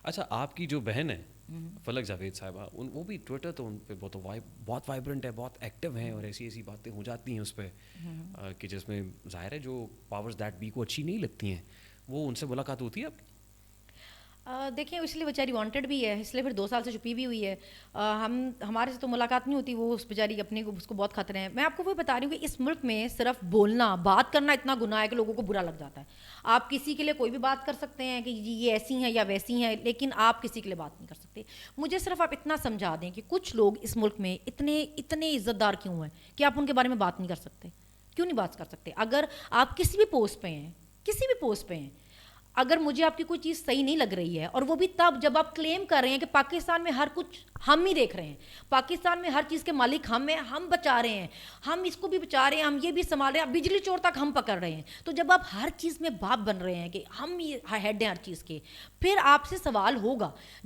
اچھا آپ کی جو بہن ہے فلک جاوید صاحبہ وہ بھی ٹویٹر تو ان پہ بہت وائبرنٹ ہے, بہت ایکٹیو ہیں, اور ایسی باتیں ہو جاتی ہیں اس پہ کہ جس میں ظاہر ہے جو پاورز دیٹ بی کو اچھی نہیں لگتی ہیں, وہ ان سے ملاقات ہوتی ہے آپ کی؟ دیکھیں اس لیے بیچاری وانٹڈ بھی ہے, اس لیے پھر 2 سال سے چھپی بھی ہوئی ہے. ہمارے سے تو ملاقات نہیں ہوتی, وہ اس بیچاری اپنے کو اس کو بہت خطرے ہیں. میں آپ کو وہ بتا رہی ہوں کہ اس ملک میں صرف بولنا بات کرنا اتنا گناہ ہے کہ لوگوں کو برا لگ جاتا ہے. آپ کسی کے لیے کوئی بھی بات کر سکتے ہیں کہ جی یہ ایسی ہیں یا ویسی ہیں, لیکن آپ کسی کے لیے بات نہیں کر سکتے. مجھے صرف آپ اتنا سمجھا دیں کہ کچھ لوگ اس ملک میں اتنے عزت دار کیوں ہیں کہ آپ ان کے بارے میں بات نہیں کر سکتے, کیوں نہیں بات کر سکتے؟ اگر آپ کسی بھی پوسٹ پہ ہیں, کسی بھی پوسٹ پہ ہیں, اگر مجھے آپ کی کوئی چیز صحیح نہیں لگ رہی ہے, اور وہ بھی تب جب آپ کلیم کر رہے ہیں کہ پاکستان میں ہر کچھ ہم ہی دیکھ رہے ہیں, پاکستان میں ہر چیز کے مالک ہم ہیں, ہم بچا رہے ہیں, ہم اس کو بھی بچا رہے ہیں, ہم یہ بھی سنبھال رہے ہیں, بجلی چور تک ہم پکڑ رہے ہیں, تو جب آپ ہر چیز میں باپ بن رہے ہیں کہ ہم یہ ہیڈ ہیں ہر چیز کے, پھر آپ سے سوال ہوگا.